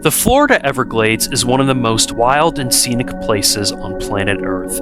The Florida Everglades is one of the most wild and scenic places on planet Earth.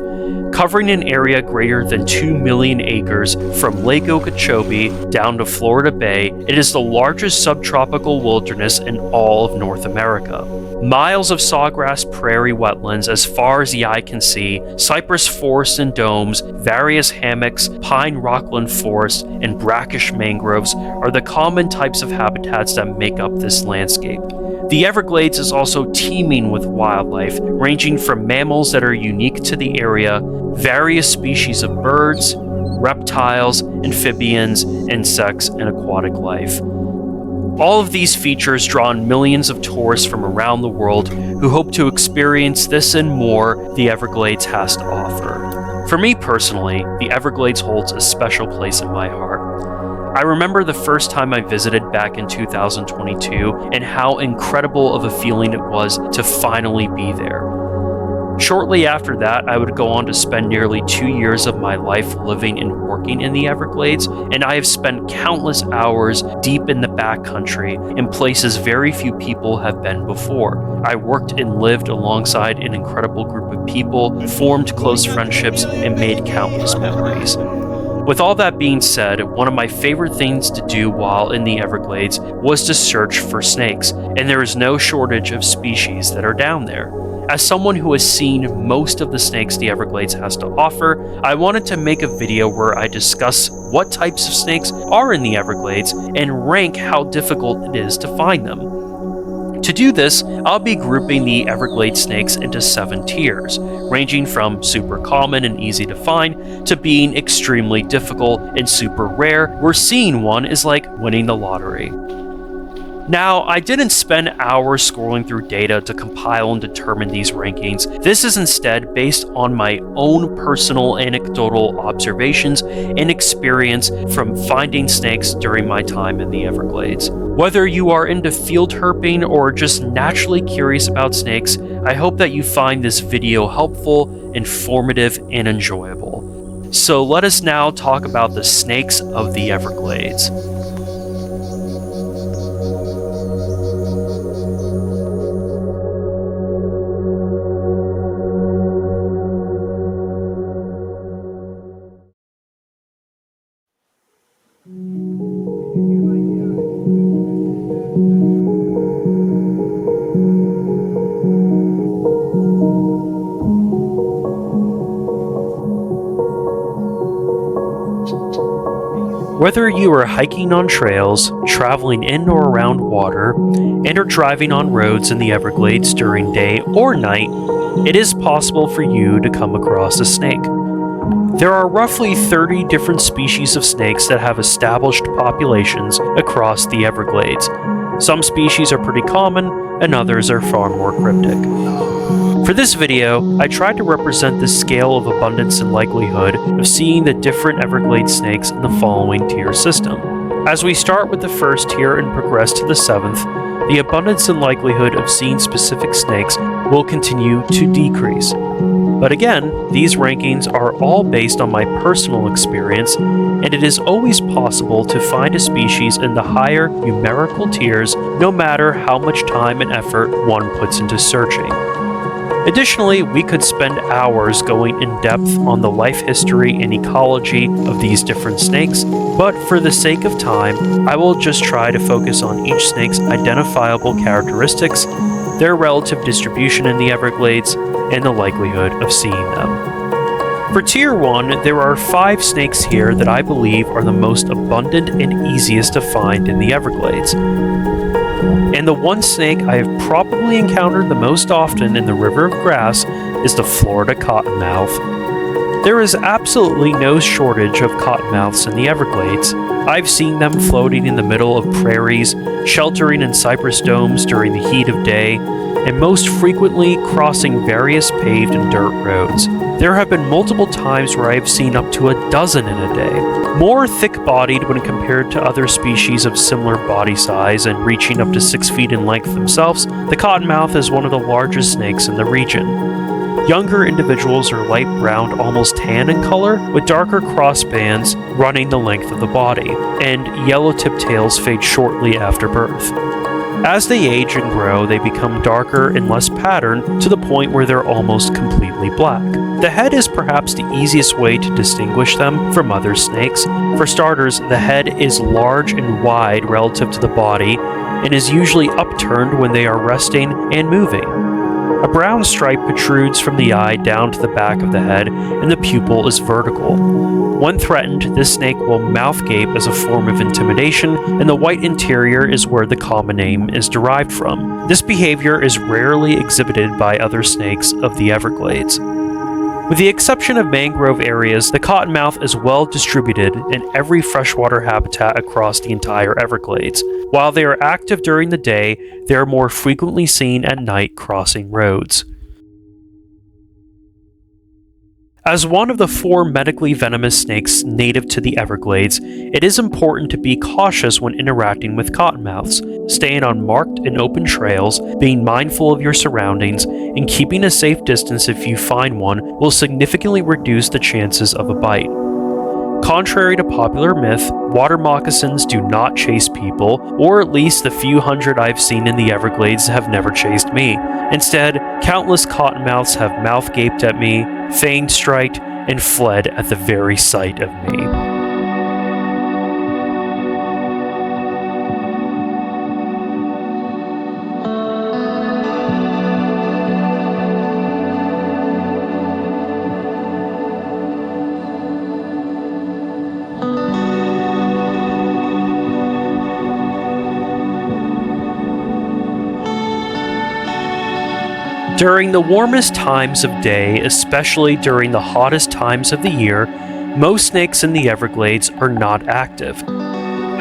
Covering an area greater than 2 million acres from Lake Okeechobee down to Florida Bay, it is the largest subtropical wilderness in all of North America. Miles of sawgrass prairie wetlands as far as the eye can see, cypress forests and domes, various hammocks, pine rockland forests, and brackish mangroves are the common types of habitats that make up this landscape. The Everglades is also teeming with wildlife, ranging from mammals that are unique to the area, various species of birds, reptiles, amphibians, insects, and aquatic life. All of these features draw in millions of tourists from around the world who hope to experience this and more the Everglades has to offer. For me personally, the Everglades holds a special place in my heart. I remember the first time I visited back in 2022 and how incredible of a feeling it was to finally be there. Shortly after that, I would go on to spend nearly 2 years of my life living and working in the Everglades, and I have spent countless hours deep in the backcountry in places very few people have been before. I worked and lived alongside an incredible group of people, formed close friendships, and made countless memories. With all that being said, one of my favorite things to do while in the Everglades was to search for snakes, and there is no shortage of species that are down there. As someone who has seen most of the snakes the Everglades has to offer, I wanted to make a video where I discuss what types of snakes are in the Everglades and rank how difficult it is to find them. To do this, I'll be grouping the Everglades snakes into 7 tiers, ranging from super common and easy to find to being extremely difficult and super rare, where seeing one is like winning the lottery. Now, I didn't spend hours scrolling through data to compile and determine these rankings. This is instead based on my own personal anecdotal observations and experience from finding snakes during my time in the Everglades. Whether you are into field herping or just naturally curious about snakes, I hope that you find this video helpful, informative, and enjoyable. So let us now talk about the snakes of the Everglades. Whether you are hiking on trails, traveling in or around water, and are driving on roads in the Everglades during day or night, it is possible for you to come across a snake. There are roughly 30 different species of snakes that have established populations across the Everglades. Some species are pretty common, and others are far more cryptic. For this video, I tried to represent the scale of abundance and likelihood of seeing the different Everglades snakes in the following tier system. As we start with the first tier and progress to the 7th, the abundance and likelihood of seeing specific snakes will continue to decrease. But again, these rankings are all based on my personal experience, and it is always possible to find a species in the higher numerical tiers no matter how much time and effort one puts into searching. Additionally, we could spend hours going in depth on the life history and ecology of these different snakes, but for the sake of time, I will just try to focus on each snake's identifiable characteristics, their relative distribution in the Everglades, and the likelihood of seeing them. For Tier 1, there are 5 snakes here that I believe are the most abundant and easiest to find in the Everglades. And the one snake I have probably encountered the most often in the River of Grass is the Florida cottonmouth. There is absolutely no shortage of cottonmouths in the Everglades. I've seen them floating in the middle of prairies, sheltering in cypress domes during the heat of day, and most frequently crossing various paved and dirt roads. There have been multiple times where I have seen up to a dozen in a day. More thick-bodied when compared to other species of similar body size and reaching up to 6 feet in length themselves, the cottonmouth is one of the largest snakes in the region. Younger individuals are light brown, almost tan in color, with darker cross bands running the length of the body, and yellow tip tails fade shortly after birth. As they age and grow, they become darker and less patterned to the point where they're almost completely black. The head is perhaps the easiest way to distinguish them from other snakes. For starters, the head is large and wide relative to the body and is usually upturned when they are resting and moving. A brown stripe protrudes from the eye down to the back of the head, and the pupil is vertical. When threatened, this snake will mouth gape as a form of intimidation, and the white interior is where the common name is derived from. This behavior is rarely exhibited by other snakes of the Everglades. With the exception of mangrove areas, the cottonmouth is well distributed in every freshwater habitat across the entire Everglades. While they are active during the day, they are more frequently seen at night crossing roads. As one of the 4 medically venomous snakes native to the Everglades, it is important to be cautious when interacting with cottonmouths, staying on marked and open trails, being mindful of your surroundings, and keeping a safe distance if you find one will significantly reduce the chances of a bite. Contrary to popular myth, water moccasins do not chase people, or at least the few hundred I've seen in the Everglades have never chased me. Instead, countless cottonmouths have mouth gaped at me, fang striked, and fled at the very sight of me. During the warmest times of day, especially during the hottest times of the year, most snakes in the Everglades are not active.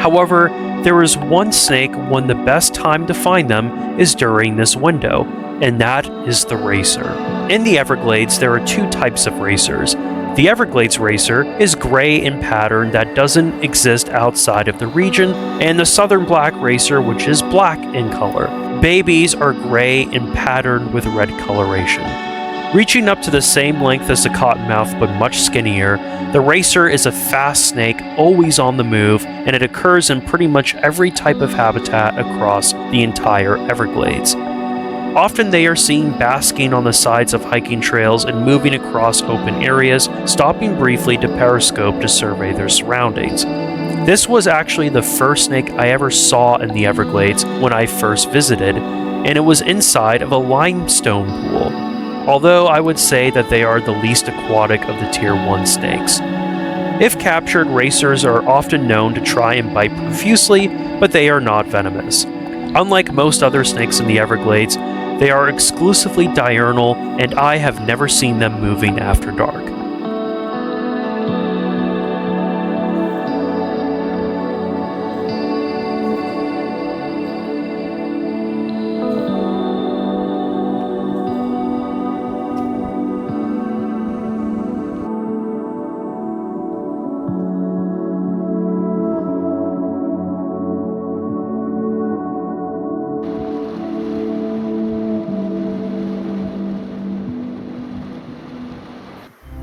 However, there is one snake when the best time to find them is during this window, and that is the racer. In the Everglades, there are 2 types of racers. The Everglades racer is gray in pattern that doesn't exist outside of the region, and the southern black racer, which is black in color. Babies are gray and patterned with red coloration. Reaching up to the same length as the cottonmouth but much skinnier, the racer is a fast snake always on the move, and it occurs in pretty much every type of habitat across the entire Everglades. Often they are seen basking on the sides of hiking trails and moving across open areas, stopping briefly to periscope to survey their surroundings. This was actually the first snake I ever saw in the Everglades when I first visited, and it was inside of a limestone pool, although I would say that they are the least aquatic of the Tier 1 snakes. If captured, racers are often known to try and bite profusely, but they are not venomous. Unlike most other snakes in the Everglades, they are exclusively diurnal, and I have never seen them moving after dark.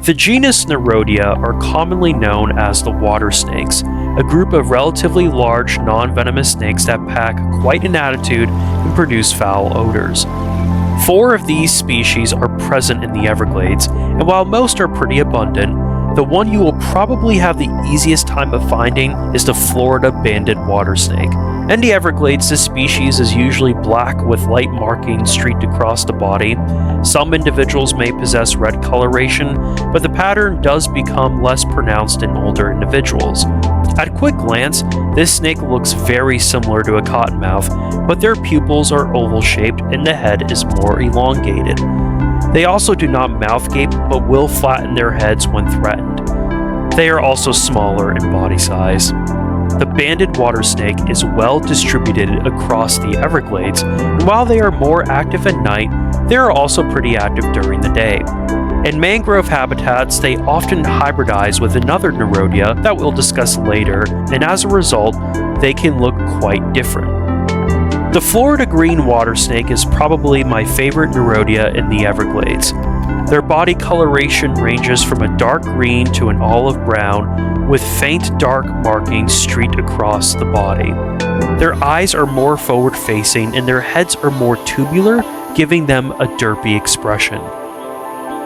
The genus Nerodia are commonly known as the water snakes, a group of relatively large non-venomous snakes that pack quite an attitude and produce foul odors. 4 of these species are present in the Everglades, and while most are pretty abundant, the one you will probably have the easiest time of finding is the Florida banded water snake. In the Everglades, this species is usually black with light markings streaked across the body. Some individuals may possess red coloration, but the pattern does become less pronounced in older individuals. At quick glance, this snake looks very similar to a cottonmouth, but their pupils are oval-shaped and the head is more elongated. They also do not mouth gape, but will flatten their heads when threatened. They are also smaller in body size. The banded water snake is well distributed across the Everglades, and while they are more active at night, they are also pretty active during the day. In mangrove habitats, they often hybridize with another Nerodia that we'll discuss later, and as a result, they can look quite different. The Florida green water snake is probably my favorite Nerodia in the Everglades. Their body coloration ranges from a dark green to an olive brown, with faint dark markings streaked across the body. Their eyes are more forward-facing and their heads are more tubular, giving them a derpy expression.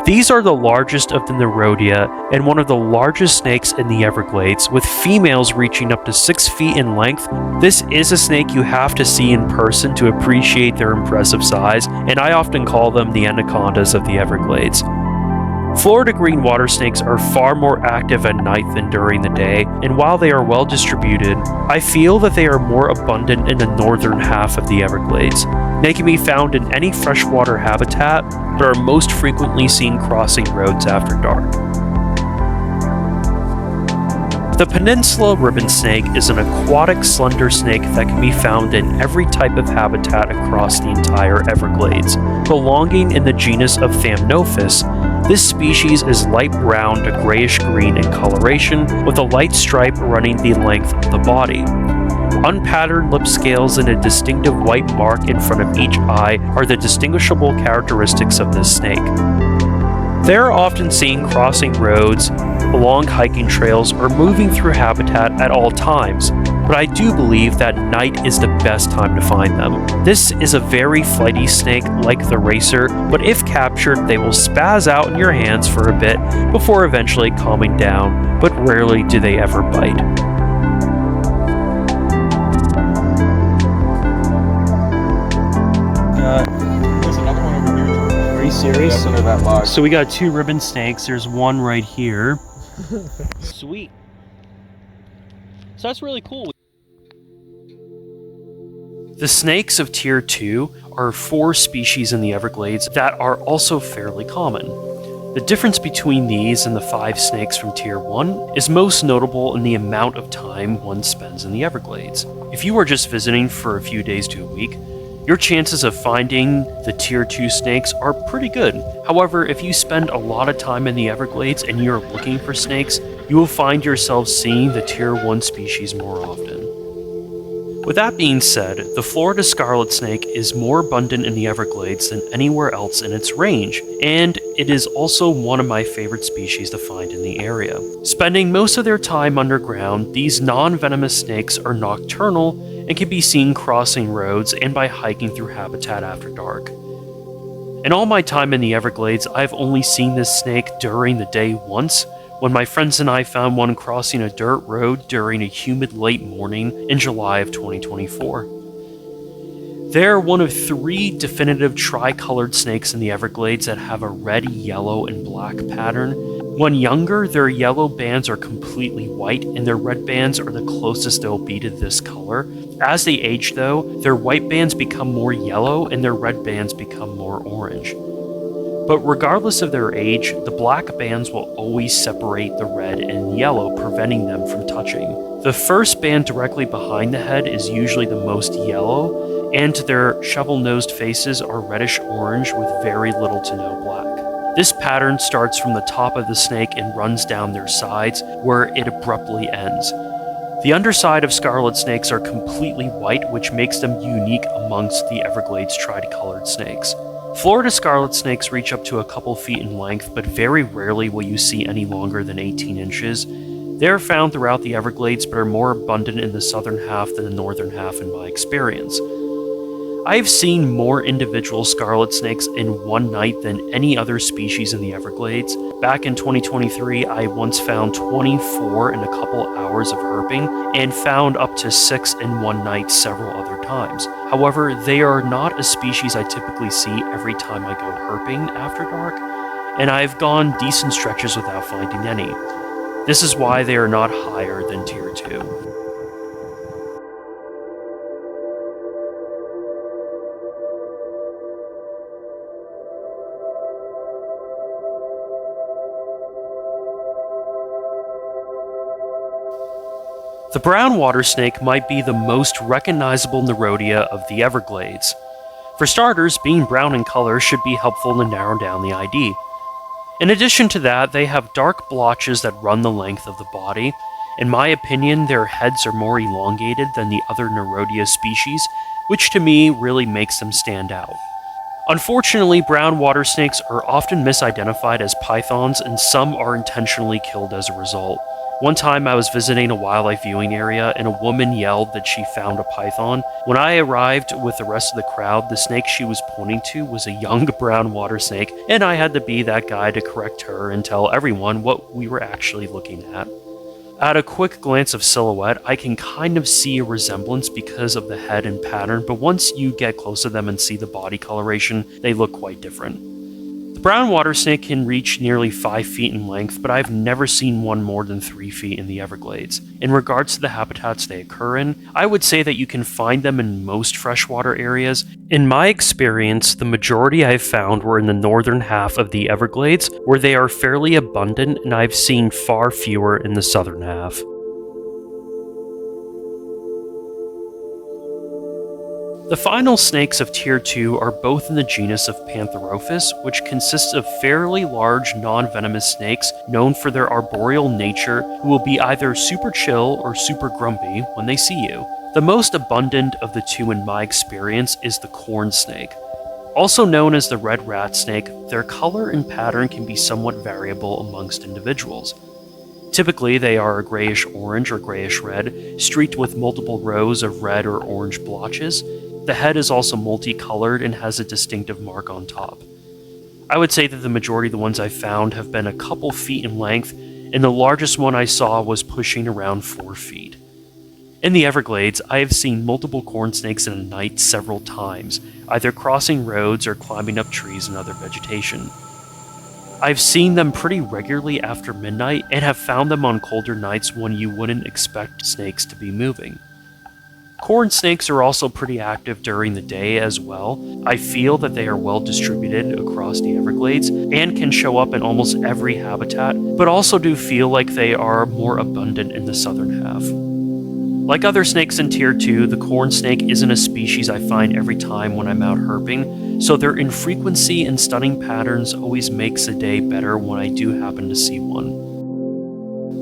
These are the largest of the Nerodia and one of the largest snakes in the Everglades, with females reaching up to 6 feet in length. This is a snake you have to see in person to appreciate their impressive size, and I often call them the anacondas of the Everglades. Florida green water snakes are far more active at night than during the day, and while they are well distributed, I feel that they are more abundant in the northern half of the Everglades. They can be found in any freshwater habitat, but are most frequently seen crossing roads after dark. The peninsula ribbon snake is an aquatic slender snake that can be found in every type of habitat across the entire Everglades. Belonging in the genus of Thamnophis, this species is light brown to grayish-green in coloration, with a light stripe running the length of the body. Unpatterned lip scales and a distinctive white mark in front of each eye are the distinguishable characteristics of this snake. They are often seen crossing roads, along hiking trails, or moving through habitat at all times, but I do believe that night is the best time to find them. This is a very flighty snake like the racer, but if captured, they will spaz out in your hands for a bit before eventually calming down, but rarely do they ever bite. There's another one over here. Are you serious? Yeah, under that log. So we got 2 ribbon snakes. There's one right here. Sweet. So that's really cool. The snakes of Tier 2 are 4 species in the Everglades that are also fairly common. The difference between these and the 5 snakes from Tier 1 is most notable in the amount of time one spends in the Everglades. If you are just visiting for a few days to a week, your chances of finding the Tier 2 snakes are pretty good. However, if you spend a lot of time in the Everglades and you're looking for snakes, you will find yourself seeing the Tier 1 species more often. With that being said, the Florida scarlet snake is more abundant in the Everglades than anywhere else in its range, and it is also one of my favorite species to find in the area. Spending most of their time underground, these non-venomous snakes are nocturnal and can be seen crossing roads and by hiking through habitat after dark. In all my time in the Everglades, I've only seen this snake during the day once, when my friends and I found one crossing a dirt road during a humid late morning in July of 2024. They're one of 3 definitive tricolored snakes in the Everglades that have a red, yellow, and black pattern. When younger, their yellow bands are completely white, and their red bands are the closest they'll be to this color. As they age, though, their white bands become more yellow, and their red bands become more orange. But regardless of their age, the black bands will always separate the red and yellow, preventing them from touching. The first band directly behind the head is usually the most yellow, and their shovel-nosed faces are reddish-orange with very little to no black. This pattern starts from the top of the snake and runs down their sides, where it abruptly ends. The underside of scarlet snakes are completely white, which makes them unique amongst the Everglades tricolored snakes. Florida scarlet snakes reach up to a couple feet in length, but very rarely will you see any longer than 18 inches. They are found throughout the Everglades, but are more abundant in the southern half than the northern half in my experience. I have seen more individual scarlet snakes in one night than any other species in the Everglades. Back in 2023, I once found 24 in a couple hours of herping, and found up to 6 in one night several other times. However, they are not a species I typically see every time I go herping after dark, and I've gone decent stretches without finding any. This is why they are not higher than Tier 2. The brown water snake might be the most recognizable Nerodia of the Everglades. For starters, being brown in color should be helpful to narrow down the ID. In addition to that, they have dark blotches that run the length of the body. In my opinion, their heads are more elongated than the other Nerodia species, which to me really makes them stand out. Unfortunately, brown water snakes are often misidentified as pythons, and some are intentionally killed as a result. One time I was visiting a wildlife viewing area and a woman yelled that she found a python. When I arrived with the rest of the crowd, the snake she was pointing to was a young brown water snake, and I had to be that guy to correct her and tell everyone what we were actually looking at. At a quick glance of silhouette, I can kind of see a resemblance because of the head and pattern, but once you get close to them and see the body coloration, they look quite different. The brown water snake can reach nearly 5 feet in length, but I've never seen one more than 3 feet in the Everglades. In regards to the habitats they occur in, I would say that you can find them in most freshwater areas. In my experience, the majority I've found were in the northern half of the Everglades, where they are fairly abundant, and I've seen far fewer in the southern half. The final snakes of Tier 2 are both in the genus of Pantherophis, which consists of fairly large non-venomous snakes known for their arboreal nature who will be either super chill or super grumpy when they see you. The most abundant of the two in my experience is the corn snake. Also known as the red rat snake, their color and pattern can be somewhat variable amongst individuals. Typically, they are a grayish-orange or grayish-red, streaked with multiple rows of red or orange blotches. The head is also multicolored and has a distinctive mark on top. I would say that the majority of the ones I've found have been a couple feet in length, and the largest one I saw was pushing around 4 feet. In the Everglades, I have seen multiple corn snakes in a night several times, either crossing roads or climbing up trees and other vegetation. I've seen them pretty regularly after midnight and have found them on colder nights when you wouldn't expect snakes to be moving. Corn snakes are also pretty active during the day as well. I feel that they are well distributed across the Everglades and can show up in almost every habitat, but also do feel like they are more abundant in the southern half. Like other snakes in Tier 2, the corn snake isn't a species I find every time when I'm out herping, so their infrequency and stunning patterns always makes the day better when I do happen to see one.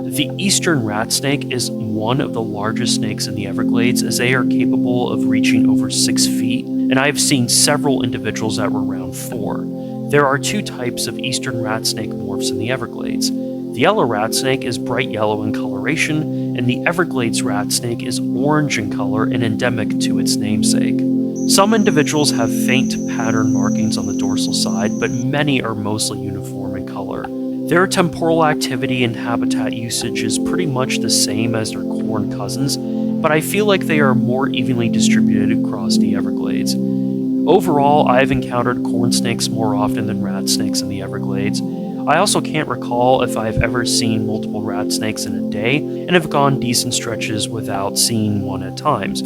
The eastern rat snake is one of the largest snakes in the Everglades, as they are capable of reaching over 6 feet, and I've seen several individuals that were around 4. There are 2 types of eastern rat snake morphs in the Everglades. The yellow rat snake is bright yellow in coloration, and the Everglades rat snake is orange in color and endemic to its namesake. Some individuals have faint pattern markings on the dorsal side, but many are mostly uniform in color. Their temporal activity and habitat usage is pretty much the same as their corn cousins, but I feel like they are more evenly distributed across the Everglades. Overall, I've encountered corn snakes more often than rat snakes in the Everglades. I also can't recall if I've ever seen multiple rat snakes in a day, and have gone decent stretches without seeing one at times.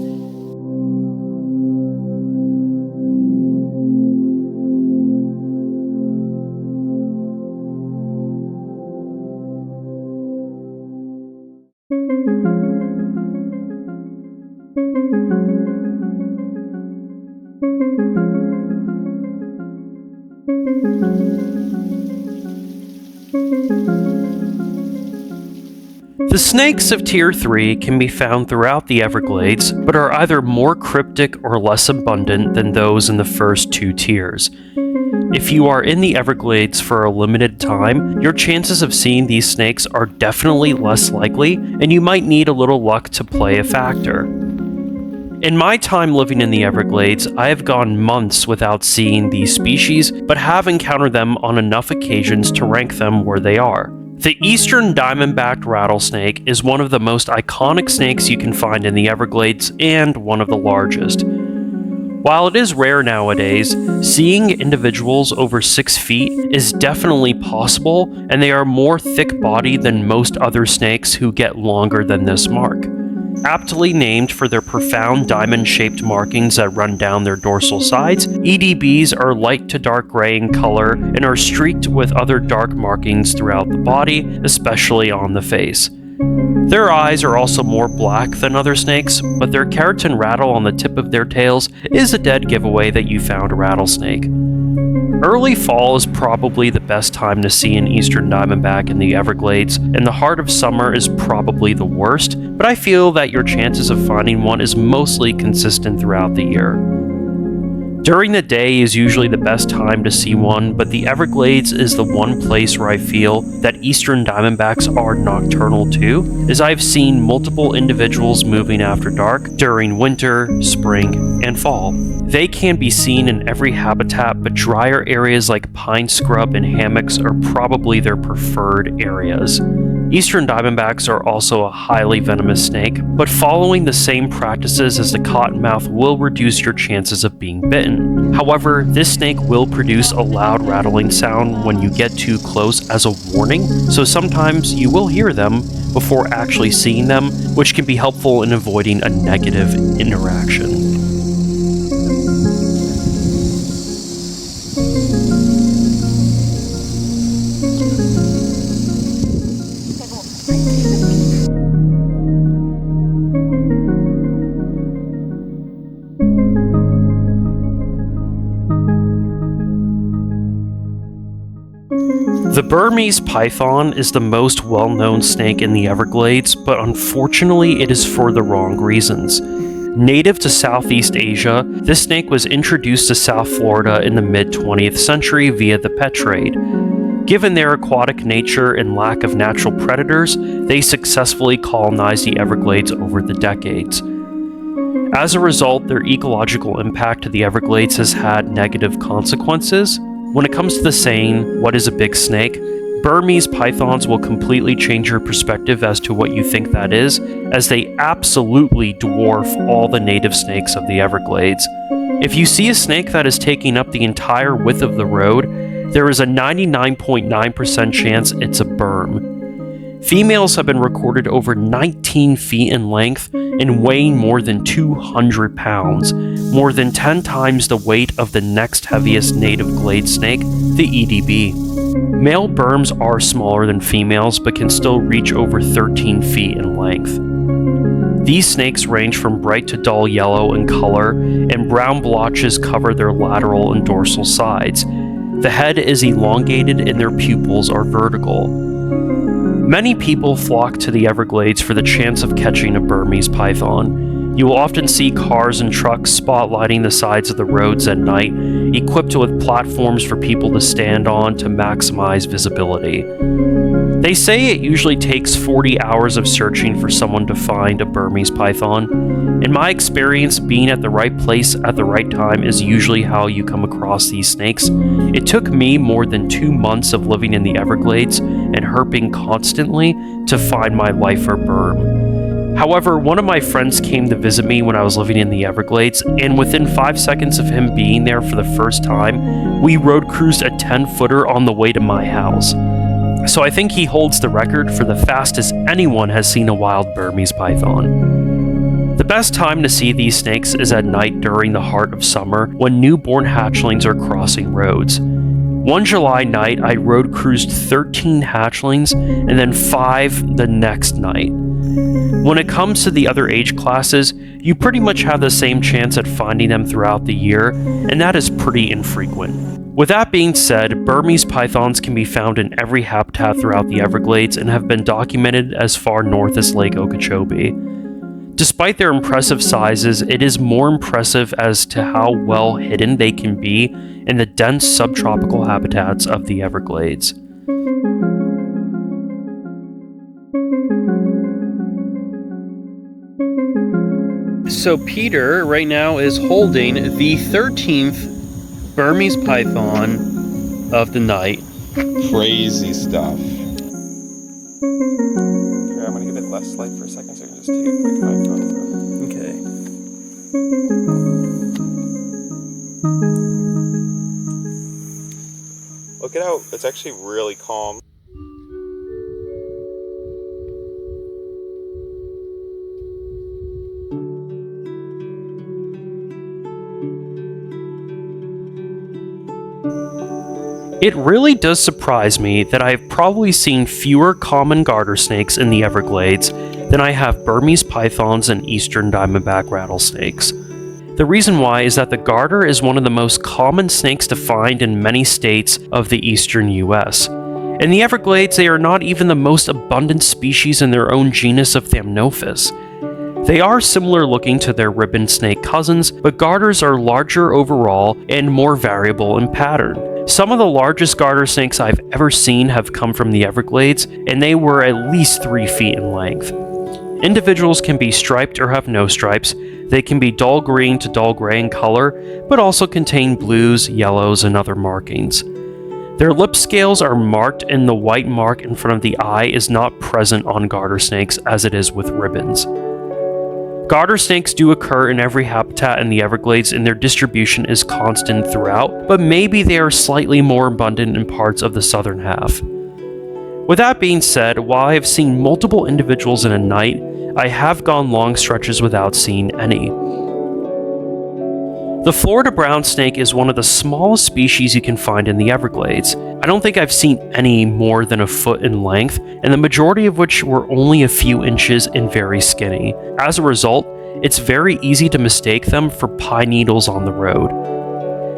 The snakes of Tier 3 can be found throughout the Everglades, but are either more cryptic or less abundant than those in the first 2 tiers. If you are in the Everglades for a limited time, your chances of seeing these snakes are definitely less likely, and you might need a little luck to play a factor. In my time living in the Everglades, I have gone months without seeing these species, but have encountered them on enough occasions to rank them where they are. The eastern diamond-backed rattlesnake is one of the most iconic snakes you can find in the Everglades and one of the largest. While it is rare nowadays, seeing individuals over 6 feet is definitely possible, and they are more thick-bodied than most other snakes who get longer than this mark. Aptly named for their profound diamond-shaped markings that run down their dorsal sides, EDBs are light to dark gray in color and are streaked with other dark markings throughout the body, especially on the face. Their eyes are also more black than other snakes, but their keratin rattle on the tip of their tails is a dead giveaway that you found a rattlesnake. Early fall is probably the best time to see an eastern diamondback in the Everglades, and the heart of summer is probably the worst, but I feel that your chances of finding one is mostly consistent throughout the year. During the day is usually the best time to see one, but the Everglades is the one place where I feel that eastern diamondbacks are nocturnal too, as I've seen multiple individuals moving after dark during winter, spring, and fall. They can be seen in every habitat, but drier areas like pine scrub and hammocks are probably their preferred areas. Eastern diamondbacks are also a highly venomous snake, but following the same practices as the cottonmouth will reduce your chances of being bitten. However, this snake will produce a loud rattling sound when you get too close as a warning, so sometimes you will hear them before actually seeing them, which can be helpful in avoiding a negative interaction. The Burmese python is the most well-known snake in the Everglades, but unfortunately it is for the wrong reasons. Native to Southeast Asia, this snake was introduced to South Florida in the mid-20th century via the pet trade. Given their aquatic nature and lack of natural predators, they successfully colonized the Everglades over the decades. As a result, their ecological impact to the Everglades has had negative consequences. When it comes to the saying, "What is a big snake?" Burmese pythons will completely change your perspective as to what you think that is, as they absolutely dwarf all the native snakes of the Everglades. If you see a snake that is taking up the entire width of the road, there is a 99.9% chance it's a burm. Females have been recorded over 19 feet in length and weighing more than 200 pounds, more than 10 times the weight of the next heaviest native glade snake, the EDB. Male burms are smaller than females but can still reach over 13 feet in length. These snakes range from bright to dull yellow in color, and brown blotches cover their lateral and dorsal sides. The head is elongated and their pupils are vertical. Many people flock to the Everglades for the chance of catching a Burmese python. You will often see cars and trucks spotlighting the sides of the roads at night, equipped with platforms for people to stand on to maximize visibility. They say it usually takes 40 hours of searching for someone to find a Burmese python. In my experience, being at the right place at the right time is usually how you come across these snakes. It took me more than 2 months of living in the Everglades and herping constantly to find my lifer burm. However, one of my friends came to visit me when I was living in the Everglades, and within 5 seconds of him being there for the first time, we road cruised a 10-footer on the way to my house. So I think he holds the record for the fastest anyone has seen a wild Burmese python. The best time to see these snakes is at night during the heart of summer when newborn hatchlings are crossing roads. One July night, I road cruised 13 hatchlings and then 5 the next night. When it comes to the other age classes, you pretty much have the same chance at finding them throughout the year, and that is pretty infrequent. With that being said, Burmese pythons can be found in every habitat throughout the Everglades and have been documented as far north as Lake Okeechobee. Despite their impressive sizes, it is more impressive as to how well hidden they can be in the dense subtropical habitats of the Everglades. So Peter right now is holding the 13th Burmese python of the night. Crazy stuff. Here, I'm gonna give it less light for a second so I can just take a quick iPhone. Okay. Look at how it's actually really calm. It really does surprise me that I have probably seen fewer common garter snakes in the Everglades than I have Burmese pythons and eastern diamondback rattlesnakes. The reason why is that the garter is one of the most common snakes to find in many states of the eastern US. In the Everglades, they are not even the most abundant species in their own genus of Thamnophis. They are similar looking to their ribbon snake cousins, but garters are larger overall and more variable in pattern. Some of the largest garter snakes I've ever seen have come from the Everglades, and they were at least 3 feet in length. Individuals can be striped or have no stripes. They can be dull green to dull gray in color, but also contain blues, yellows, and other markings. Their lip scales are marked, and the white mark in front of the eye is not present on garter snakes as it is with ribbons. Garter snakes do occur in every habitat in the Everglades, and their distribution is constant throughout, but maybe they are slightly more abundant in parts of the southern half. With that being said, while I have seen multiple individuals in a night, I have gone long stretches without seeing any. The Florida brown snake is one of the smallest species you can find in the Everglades. I don't think I've seen any more than a foot in length, and the majority of which were only a few inches and very skinny. As a result, it's very easy to mistake them for pine needles on the road.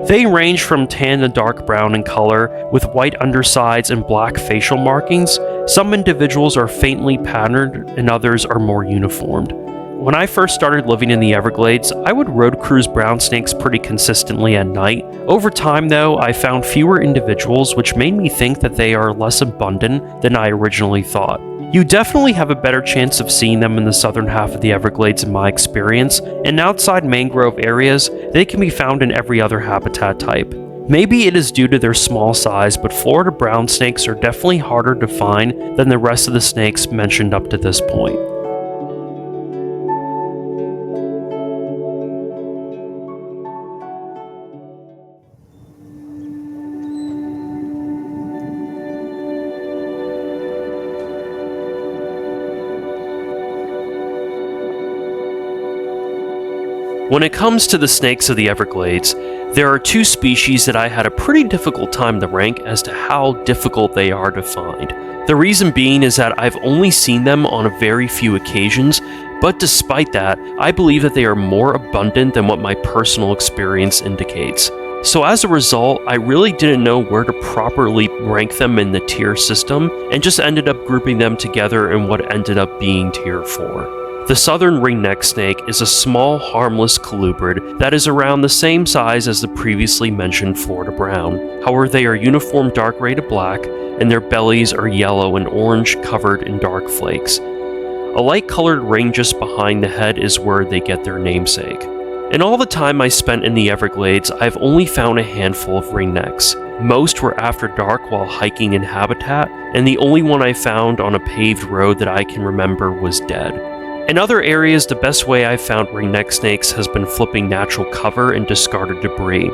They range from tan to dark brown in color, with white undersides and black facial markings. Some individuals are faintly patterned, and others are more uniformed. When I first started living in the Everglades, I would road cruise brown snakes pretty consistently at night. Over time, though, I found fewer individuals, which made me think that they are less abundant than I originally thought. You definitely have a better chance of seeing them in the southern half of the Everglades in my experience, and outside mangrove areas, they can be found in every other habitat type. Maybe it is due to their small size, but Florida brown snakes are definitely harder to find than the rest of the snakes mentioned up to this point. When it comes to the snakes of the Everglades, there are 2 species that I had a pretty difficult time to rank as to how difficult they are to find. The reason being is that I've only seen them on a very few occasions, but despite that, I believe that they are more abundant than what my personal experience indicates. So as a result, I really didn't know where to properly rank them in the tier system, and just ended up grouping them together in what ended up being tier 4. The southern ringneck snake is a small, harmless colubrid that is around the same size as the previously mentioned Florida brown. However, they are uniform dark gray to black, and their bellies are yellow and orange covered in dark flakes. A light-colored ring just behind the head is where they get their namesake. In all the time I spent in the Everglades, I've only found a handful of ringnecks. Most were after dark while hiking in habitat, and the only one I found on a paved road that I can remember was dead. In other areas, the best way I've found ringneck snakes has been flipping natural cover and discarded debris.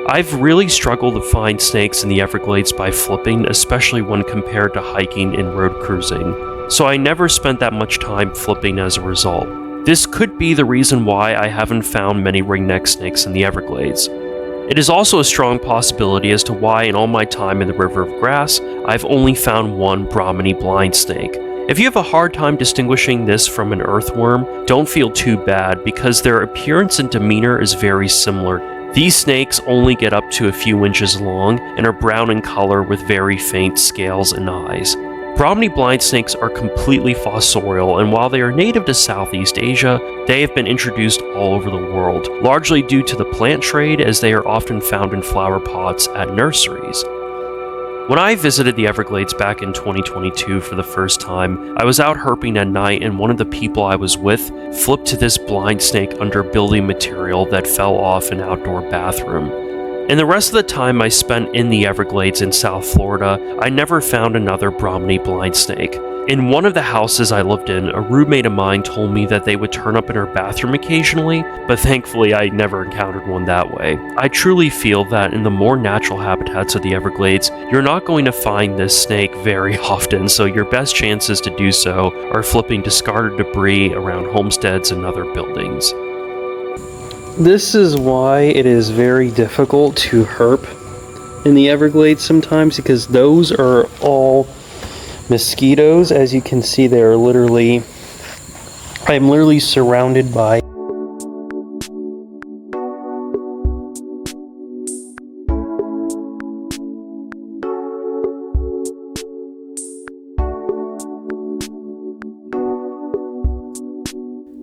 I've really struggled to find snakes in the Everglades by flipping, especially when compared to hiking and road cruising, so I never spent that much time flipping as a result. This could be the reason why I haven't found many ringneck snakes in the Everglades. It is also a strong possibility as to why in all my time in the River of Grass, I've only found one Brahminy blind snake. If you have a hard time distinguishing this from an earthworm, don't feel too bad because their appearance and demeanor is very similar. These snakes only get up to a few inches long and are brown in color with very faint scales and eyes. Brahminy blind snakes are completely fossorial, and while they are native to Southeast Asia, they have been introduced all over the world, largely due to the plant trade as they are often found in flower pots at nurseries. When I visited the Everglades back in 2022 for the first time, I was out herping at night and one of the people I was with flipped to this blind snake under building material that fell off an outdoor bathroom. And the rest of the time I spent in the Everglades in South Florida, I never found another Brahminy blind snake. In one of the houses I lived in, a roommate of mine told me that they would turn up in her bathroom occasionally, but thankfully I never encountered one that way. I truly feel that in the more natural habitats of the Everglades, you're not going to find this snake very often, so your best chances to do so are flipping discarded debris around homesteads and other buildings. This is why it is very difficult to herp in the Everglades sometimes, because those are all mosquitoes. As you can see, I'm literally surrounded by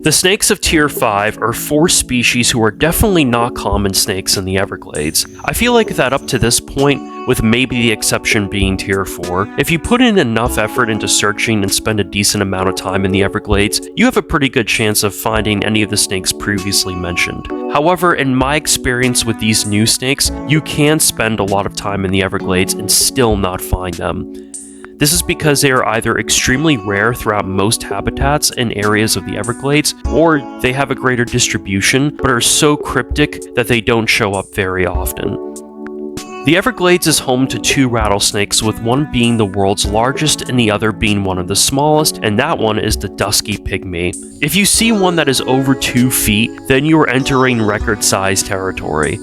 The snakes of Tier 5 are 4 species who are definitely not common snakes in the Everglades. I feel like that up to this point, with maybe the exception being Tier 4, if you put in enough effort into searching and spend a decent amount of time in the Everglades, you have a pretty good chance of finding any of the snakes previously mentioned. However, in my experience with these new snakes, you can spend a lot of time in the Everglades and still not find them. This is because they are either extremely rare throughout most habitats and areas of the Everglades, or they have a greater distribution but are so cryptic that they don't show up very often. The Everglades is home to 2 rattlesnakes, with one being the world's largest and the other being one of the smallest, and that one is the dusky pygmy. If you see one that is over 2 feet, then you are entering record-size territory.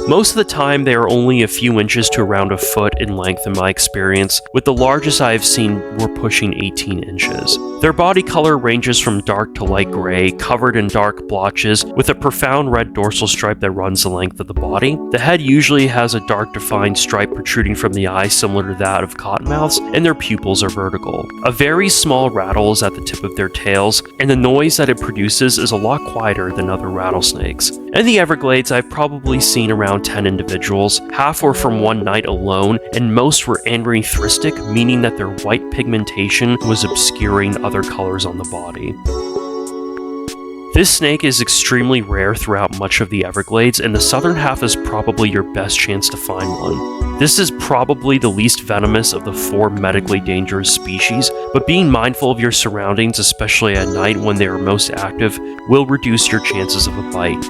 Most of the time, they are only a few inches to around a foot in length in my experience, with the largest I have seen were pushing 18 inches. Their body color ranges from dark to light gray, covered in dark blotches, with a profound red dorsal stripe that runs the length of the body. The head usually has a dark defined stripe protruding from the eye similar to that of cottonmouths, and their pupils are vertical. A very small rattle is at the tip of their tails, and the noise that it produces is a lot quieter than other rattlesnakes. In the Everglades, I've probably seen around 10 individuals. Half were from one night alone, and most were anrithristic, meaning that their white pigmentation was obscuring other colors on the body. This snake is extremely rare throughout much of the Everglades, and the southern half is probably your best chance to find one. This is probably the least venomous of the 4 medically dangerous species, but being mindful of your surroundings, especially at night when they are most active, will reduce your chances of a bite.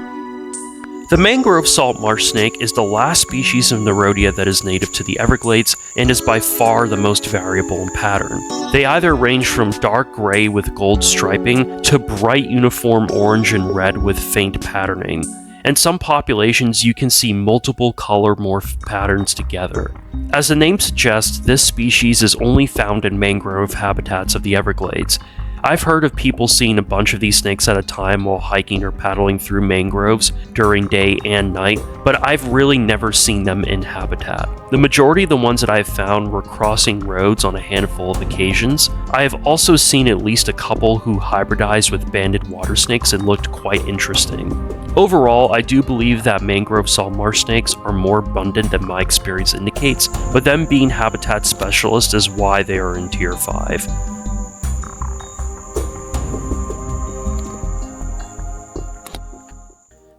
The mangrove salt marsh snake is the last species of Nerodia that is native to the Everglades and is by far the most variable in pattern. They either range from dark gray with gold striping to bright uniform orange and red with faint patterning. In some populations, you can see multiple color morph patterns together. As the name suggests, this species is only found in mangrove habitats of the Everglades. I've heard of people seeing a bunch of these snakes at a time while hiking or paddling through mangroves during day and night, but I've really never seen them in habitat. The majority of the ones that I've found were crossing roads on a handful of occasions. I have also seen at least a couple who hybridized with banded water snakes and looked quite interesting. Overall, I do believe that mangrove salt marsh snakes are more abundant than my experience indicates, but them being habitat specialists is why they are in Tier 5.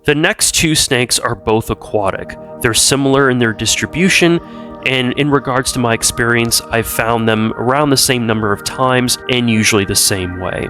The next 2 snakes are both aquatic. They're similar in their distribution, and in regards to my experience, I've found them around the same number of times and usually the same way.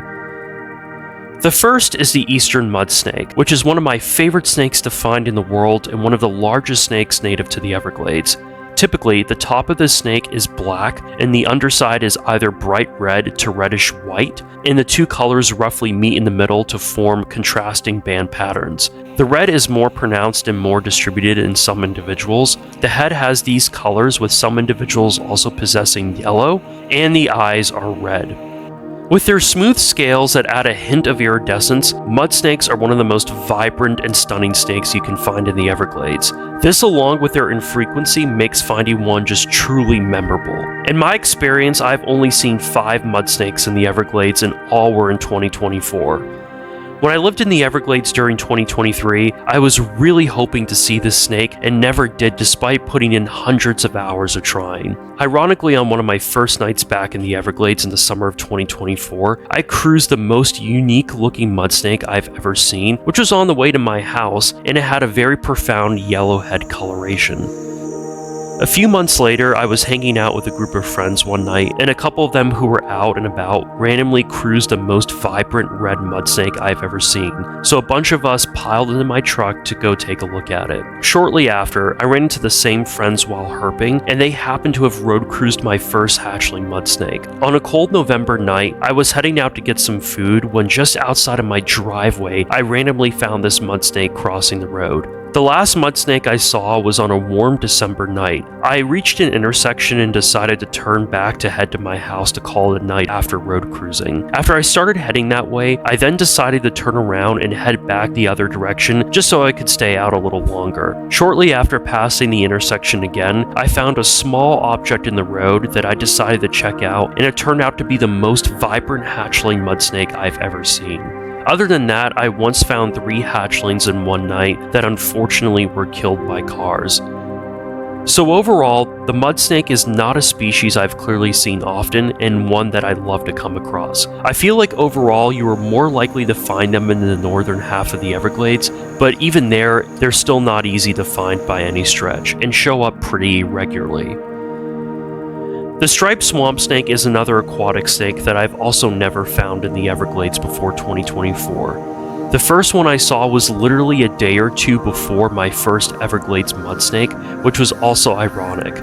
The first is the eastern mud snake, which is one of my favorite snakes to find in the world and one of the largest snakes native to the Everglades. Typically, the top of the snake is black and the underside is either bright red to reddish white, and the 2 colors roughly meet in the middle to form contrasting band patterns. The red is more pronounced and more distributed in some individuals. The head has these colors, with some individuals also possessing yellow, and the eyes are red. With their smooth scales that add a hint of iridescence, mud snakes are one of the most vibrant and stunning snakes you can find in the Everglades. This, along with their infrequency, makes finding one just truly memorable. In my experience, I've only seen 5 mud snakes in the Everglades, and all were in 2024. When I lived in the Everglades during 2023, I was really hoping to see this snake and never did, despite putting in hundreds of hours of trying. Ironically, on one of my first nights back in the Everglades in the summer of 2024, I cruised the most unique looking mud snake I've ever seen, which was on the way to my house, and it had a very profound yellow head coloration. A few months later, I was hanging out with a group of friends one night, and a couple of them who were out and about randomly cruised the most vibrant red mud snake I've ever seen, so a bunch of us piled into my truck to go take a look at it. Shortly after, I ran into the same friends while herping, and they happened to have road cruised my first hatchling mud snake. On a cold November night, I was heading out to get some food when just outside of my driveway, I randomly found this mud snake crossing the road. The last mud snake I saw was on a warm December night. I reached an intersection and decided to turn back to head to my house to call it a night after road cruising. After I started heading that way, I then decided to turn around and head back the other direction just so I could stay out a little longer. Shortly after passing the intersection again, I found a small object in the road that I decided to check out, and it turned out to be the most vibrant hatchling mud snake I've ever seen. Other than that, I once found 3 hatchlings in one night that unfortunately were killed by cars. So overall, the mud snake is not a species I've clearly seen often, and one that I'd love to come across. I feel like overall you are more likely to find them in the northern half of the Everglades, but even there, they're still not easy to find by any stretch, and show up pretty regularly. The striped swamp snake is another aquatic snake that I've also never found in the Everglades before 2024. The first one I saw was literally a day or two before my first Everglades mud snake, which was also ironic.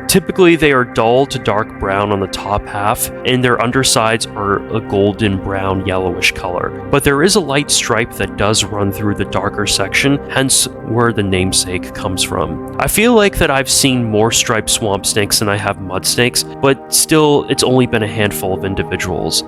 Typically, they are dull to dark brown on the top half, and their undersides are a golden brown yellowish color. But there is a light stripe that does run through the darker section, hence where the namesake comes from. I feel like that I've seen more striped swamp snakes than I have mud snakes, but still, it's only been a handful of individuals.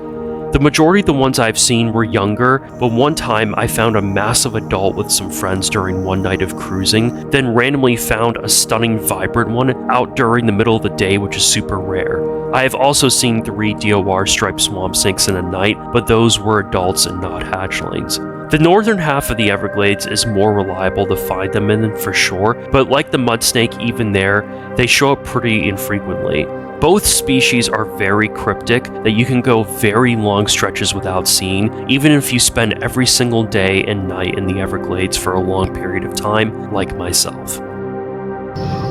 The majority of the ones I've seen were younger, but one time I found a massive adult with some friends during one night of cruising, then randomly found a stunning vibrant one out during the middle of the day, which is super rare. I have also seen 3 DOR striped swamp snakes in a night, but those were adults and not hatchlings. The northern half of the Everglades is more reliable to find them in for sure, but like the mud snake, even there, they show up pretty infrequently. Both species are very cryptic that you can go very long stretches without seeing, even if you spend every single day and night in the Everglades for a long period of time, like myself.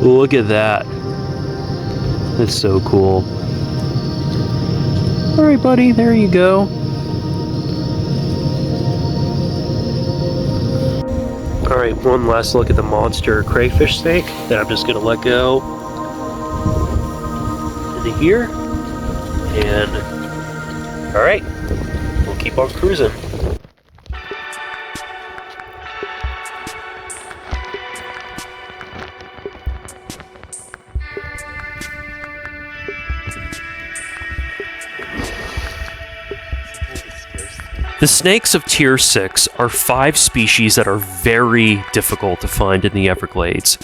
Look at that. That's so cool. Alright, buddy, there you go. Alright, one last look at the monster crayfish snake that I'm just going to let go into here. And alright, we'll keep on cruising. The snakes of Tier 6 are 5 species that are very difficult to find in the Everglades.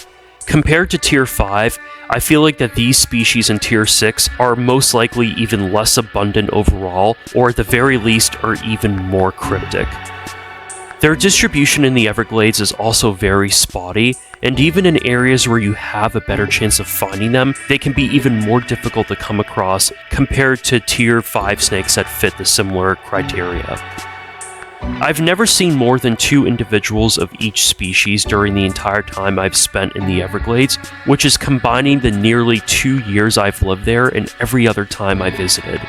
Compared to Tier 5, I feel like that these species in Tier 6 are most likely even less abundant overall, or at the very least are even more cryptic. Their distribution in the Everglades is also very spotty, and even in areas where you have a better chance of finding them, they can be even more difficult to come across compared to Tier 5 snakes that fit the similar criteria. I've never seen more than 2 individuals of each species during the entire time I've spent in the Everglades, which is combining the nearly 2 years I've lived there and every other time I visited.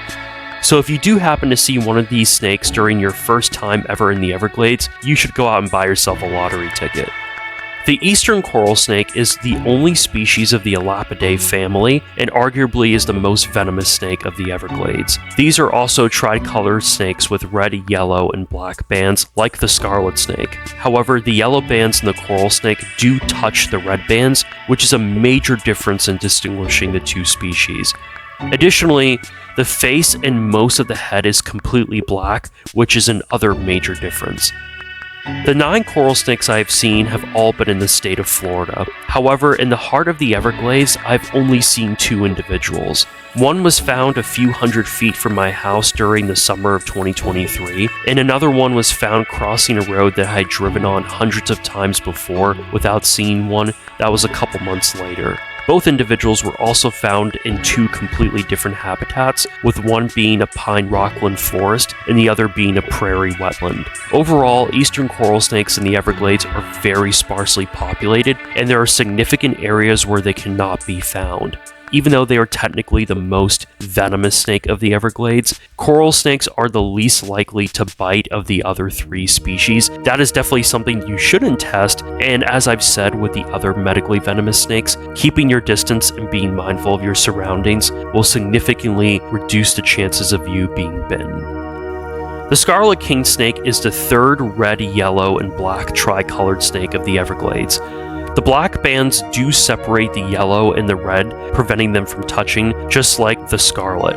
So if you do happen to see one of these snakes during your first time ever in the Everglades, you should go out and buy yourself a lottery ticket. The eastern coral snake is the only species of the Elapidae family, and arguably is the most venomous snake of the Everglades. These are also tricolored snakes with red, yellow, and black bands, like the scarlet snake. However, the yellow bands in the coral snake do touch the red bands, which is a major difference in distinguishing the 2 species. Additionally, the face and most of the head is completely black, which is another major difference. The 9 coral snakes I have seen have all been in the state of Florida. However, in the heart of the Everglades, I've only seen 2 individuals. One was found a few hundred feet from my house during the summer of 2023, and another one was found crossing a road that I had driven on hundreds of times before without seeing one. That was a couple months later. Both individuals were also found in 2 completely different habitats, with one being a pine rockland forest and the other being a prairie wetland. Overall, eastern coral snakes in the Everglades are very sparsely populated, and there are significant areas where they cannot be found. Even though they are technically the most venomous snake of the Everglades, coral snakes are the least likely to bite of the other 3 species. That is definitely something you shouldn't test, and as I've said with the other medically venomous snakes, keeping your distance and being mindful of your surroundings will significantly reduce the chances of you being bitten. The scarlet king snake is the 3rd red, yellow, and black tricolored snake of the Everglades. The black bands do separate the yellow and the red, preventing them from touching, just like the scarlet.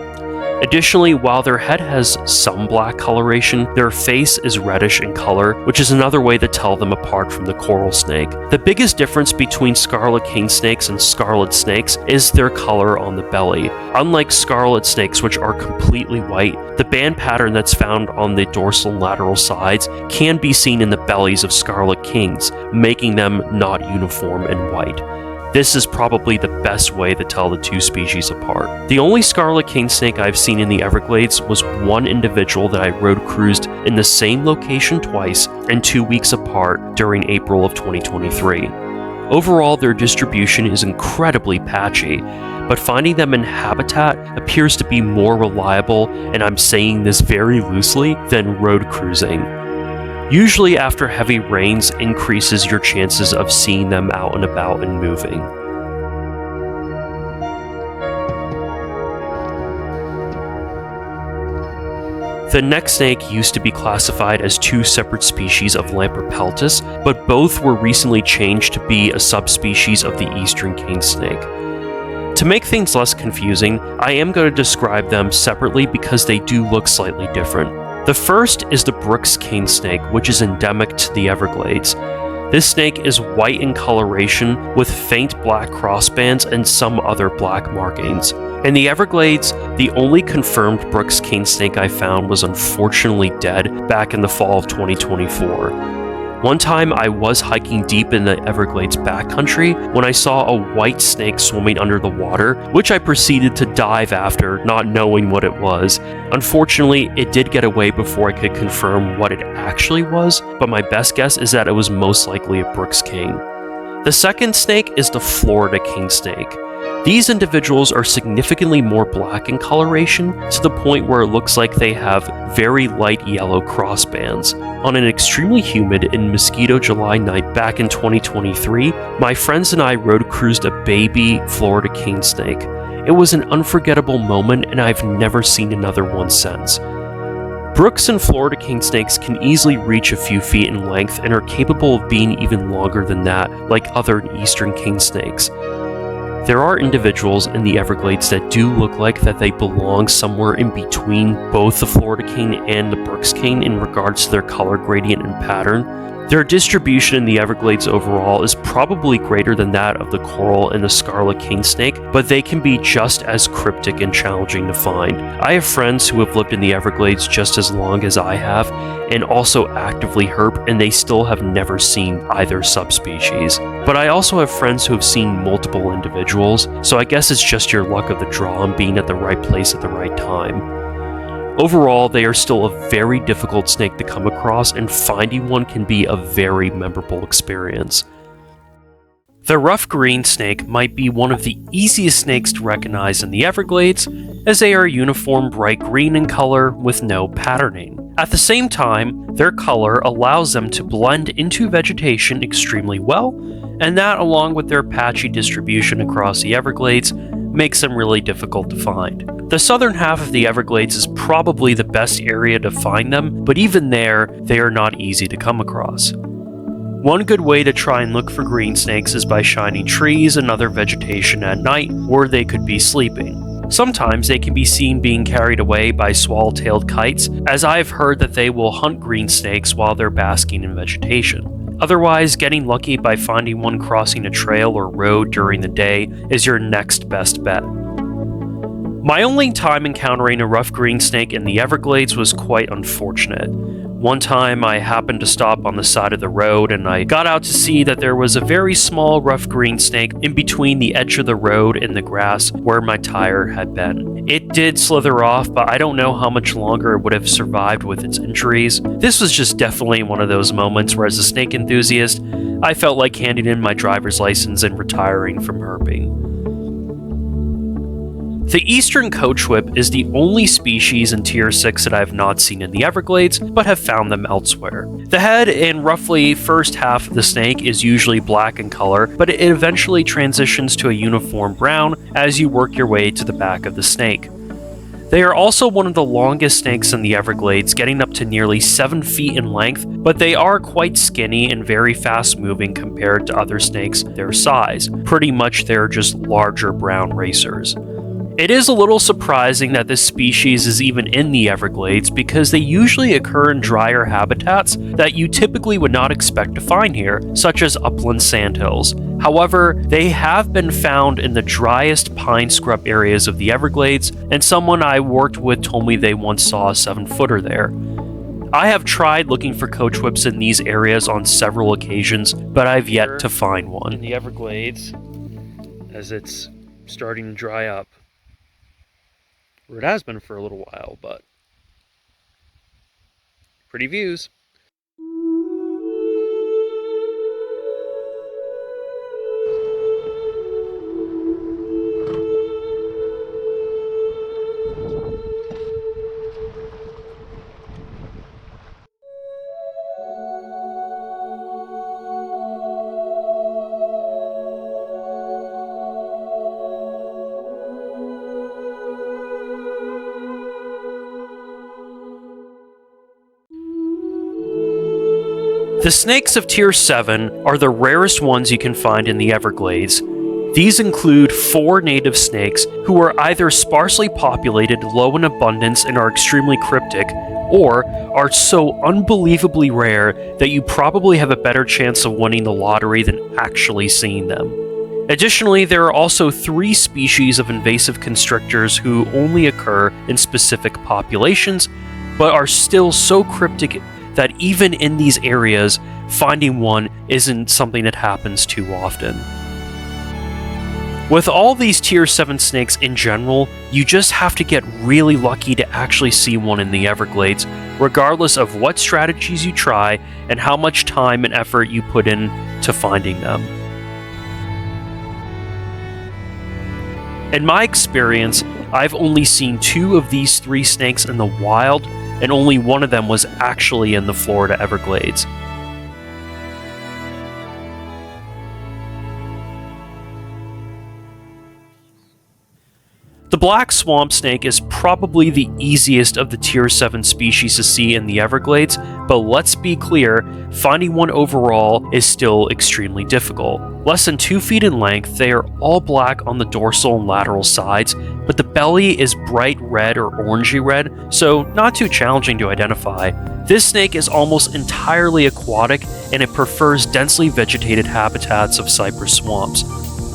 Additionally, while their head has some black coloration, their face is reddish in color, which is another way to tell them apart from the coral snake. The biggest difference between scarlet king snakes and scarlet snakes is their color on the belly. Unlike scarlet snakes, which are completely white, the band pattern that's found on the dorsal and lateral sides can be seen in the bellies of scarlet kings, making them not uniform and white. This is probably the best way to tell the two species apart. The only scarlet king snake I've seen in the Everglades was one individual that I road cruised in the same location twice and 2 weeks apart during April of 2023. Overall, their distribution is incredibly patchy, but finding them in habitat appears to be more reliable, and I'm saying this very loosely, than road cruising. Usually after heavy rains increases your chances of seeing them out and about and moving. The neck snake used to be classified as two separate species of Lampripeltis, but both were recently changed to be a subspecies of the eastern king snake. To make things less confusing, I am going to describe them separately because they do look slightly different. The first is the Brooks cane snake, which is endemic to the Everglades. This snake is white in coloration with faint black crossbands and some other black markings. In the Everglades, the only confirmed Brooks cane snake I found was unfortunately dead back in the fall of 2024. One time I was hiking deep in the Everglades backcountry when I saw a white snake swimming under the water, which I proceeded to dive after, not knowing what it was. Unfortunately, it did get away before I could confirm what it actually was, but my best guess is that it was most likely a Brooks king. The second snake is the Florida king snake. These individuals are significantly more black in coloration, to the point where it looks like they have very light yellow crossbands. On an extremely humid and mosquito July night back in 2023, my friends and I road cruised a baby Florida king snake. It was an unforgettable moment, and I've never seen another one since. Brooks and Florida king snakes can easily reach a few feet in length and are capable of being even longer than that, like other eastern king snakes. There are individuals in the Everglades that do look like that they belong somewhere in between both the Florida cane and the Brooks cane in regards to their color gradient and pattern. Their distribution in the Everglades overall is probably greater than that of the coral and the scarlet king snake, but they can be just as cryptic and challenging to find. I have friends who have lived in the Everglades just as long as I have, and also actively herp, and they still have never seen either subspecies. But I also have friends who have seen multiple individuals, so I guess it's just your luck of the draw and being at the right place at the right time. Overall, they are still a very difficult snake to come across, and finding one can be a very memorable experience. The rough green snake might be one of the easiest snakes to recognize in the Everglades, as they are uniform bright green in color with no patterning. At the same time, their color allows them to blend into vegetation extremely well, and that, along with their patchy distribution across the Everglades, makes them really difficult to find. The southern half of the Everglades is probably the best area to find them, but even there, they are not easy to come across. One good way to try and look for green snakes is by shining trees and other vegetation at night where they could be sleeping. Sometimes they can be seen being carried away by swallow-tailed kites, as I've heard that they will hunt green snakes while they're basking in vegetation. Otherwise, getting lucky by finding one crossing a trail or road during the day is your next best bet. My only time encountering a rough green snake in the Everglades was quite unfortunate. One time I happened to stop on the side of the road and I got out to see that there was a very small rough green snake in between the edge of the road and the grass where my tire had been. It did slither off, but I don't know how much longer it would have survived with its injuries. This was just definitely one of those moments where, as a snake enthusiast, I felt like handing in my driver's license and retiring from herping. The eastern coachwhip is the only species in Tier 6 that I have not seen in the Everglades, but have found them elsewhere. The head and roughly first half of the snake is usually black in color, but it eventually transitions to a uniform brown as you work your way to the back of the snake. They are also one of the longest snakes in the Everglades, getting up to nearly 7 feet in length, but they are quite skinny and very fast moving compared to other snakes their size. Pretty much they're just larger brown racers. It is a little surprising that this species is even in the Everglades because they usually occur in drier habitats that you typically would not expect to find here, such as upland sandhills. However, they have been found in the driest pine scrub areas of the Everglades, and someone I worked with told me they once saw a 7-footer there. I have tried looking for coachwhips in these areas on several occasions, but I've yet to find one. In the Everglades, as it's starting to dry up. Or it has been for a little while, but pretty views. The snakes of Tier 7 are the rarest ones you can find in the Everglades. These include 4 native snakes who are either sparsely populated, low in abundance, and are extremely cryptic, or are so unbelievably rare that you probably have a better chance of winning the lottery than actually seeing them. Additionally, there are also 3 species of invasive constrictors who only occur in specific populations, but are still so cryptic that even in these areas, finding one isn't something that happens too often. With all these Tier 7 snakes in general, you just have to get really lucky to actually see one in the Everglades, regardless of what strategies you try and how much time and effort you put in to finding them. In my experience, I've only seen 2 of these 3 snakes in the wild, and only one of them was actually in the Florida Everglades. The black swamp snake is probably the easiest of the Tier 7 species to see in the Everglades, but let's be clear, finding one overall is still extremely difficult. Less than 2 feet in length, they are all black on the dorsal and lateral sides, but the belly is bright red or orangey red, so not too challenging to identify. This snake is almost entirely aquatic, and it prefers densely vegetated habitats of cypress swamps.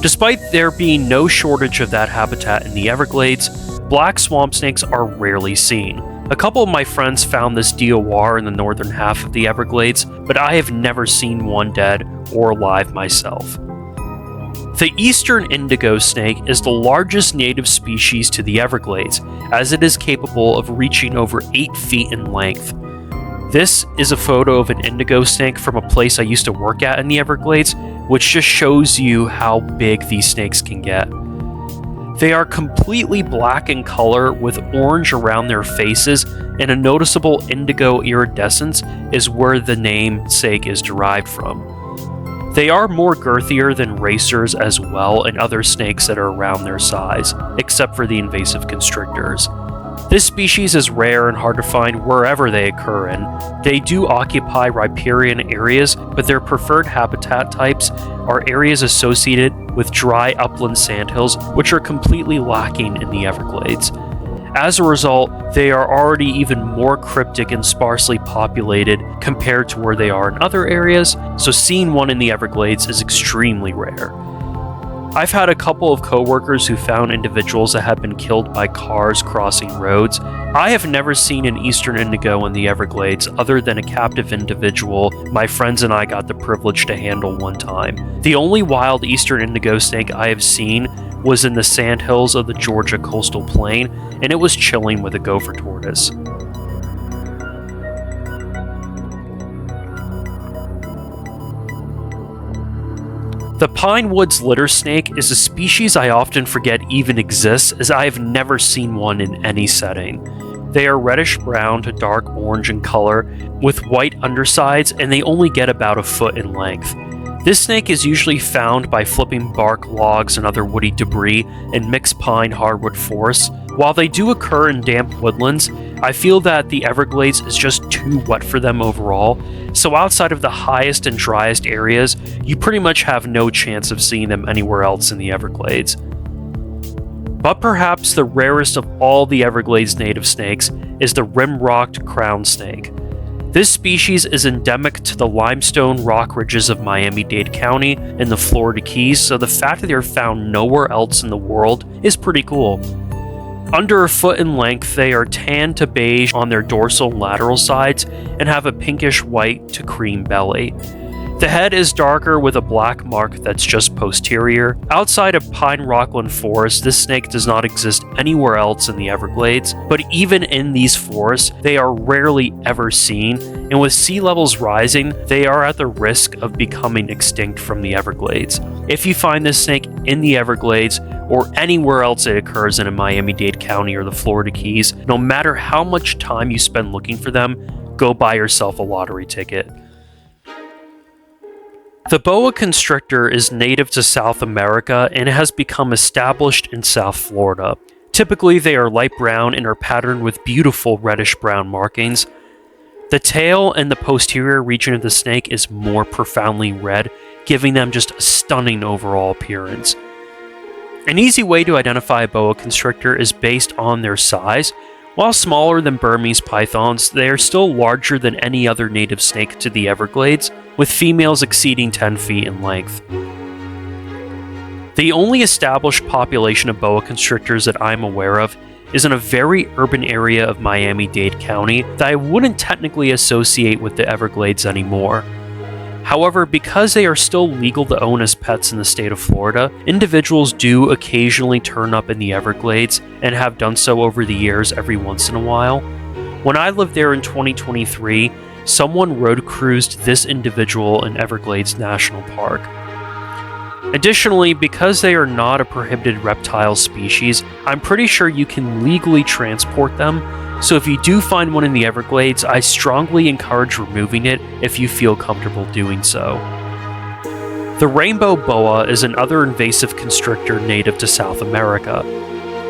Despite there being no shortage of that habitat in the Everglades, black swamp snakes are rarely seen. A couple of my friends found this DOR in the northern half of the Everglades, but I have never seen one dead or alive myself. The eastern indigo snake is the largest native species to the Everglades, as it is capable of reaching over 8 feet in length. This is a photo of an indigo snake from a place I used to work at in the Everglades, which just shows you how big these snakes can get. They are completely black in color with orange around their faces, and a noticeable indigo iridescence is where the namesake is derived from. They are more girthier than racers as well and other snakes that are around their size, except for the invasive constrictors. This species is rare and hard to find wherever they occur in. They do occupy riparian areas, but their preferred habitat types are areas associated with dry upland sandhills, which are completely lacking in the Everglades. As a result, they are already even more cryptic and sparsely populated compared to where they are in other areas, so seeing one in the Everglades is extremely rare. I've had a couple of coworkers who found individuals that had been killed by cars crossing roads. I have never seen an eastern indigo in the Everglades other than a captive individual my friends and I got the privilege to handle one time. The only wild eastern indigo snake I have seen was in the sandhills of the Georgia coastal plain, and it was chilling with a gopher tortoise. The pine woods litter snake is a species I often forget even exists, as I have never seen one in any setting. They are reddish brown to dark orange in color, with white undersides, and they only get about a foot in length. This snake is usually found by flipping bark, logs, and other woody debris in mixed pine hardwood forests. While they do occur in damp woodlands, I feel that the Everglades is just too wet for them overall, so outside of the highest and driest areas, you pretty much have no chance of seeing them anywhere else in the Everglades. But perhaps the rarest of all the Everglades native snakes is the rim-rocked crown snake. This species is endemic to the limestone rock ridges of Miami-Dade County in the Florida Keys, so the fact that they're found nowhere else in the world is pretty cool. Under a foot in length, they are tan to beige on their dorsal and lateral sides and have a pinkish white to cream belly. The head is darker with a black mark that's just posterior. Outside of pine rockland forest, this snake does not exist anywhere else in the Everglades, but even in these forests, they are rarely ever seen, and with sea levels rising, they are at the risk of becoming extinct from the Everglades. If you find this snake in the Everglades, or anywhere else it occurs in Miami-Dade County or the Florida Keys, no matter how much time you spend looking for them, go buy yourself a lottery ticket. The boa constrictor is native to South America and has become established in South Florida. Typically, they are light brown and are patterned with beautiful reddish-brown markings. The tail and the posterior region of the snake is more profoundly red, giving them just a stunning overall appearance. An easy way to identify a boa constrictor is based on their size. While smaller than Burmese pythons, they are still larger than any other native snake to the Everglades, with females exceeding 10 feet in length. The only established population of boa constrictors that I'm aware of is in a very urban area of Miami-Dade County that I wouldn't technically associate with the Everglades anymore. However, because they are still legal to own as pets in the state of Florida, individuals do occasionally turn up in the Everglades and have done so over the years every once in a while. When I lived there in 2023, someone road cruised this individual in Everglades National Park. Additionally, because they are not a prohibited reptile species, I'm pretty sure you can legally transport them, so if you do find one in the Everglades, I strongly encourage removing it if you feel comfortable doing so. The rainbow boa is another invasive constrictor native to South America.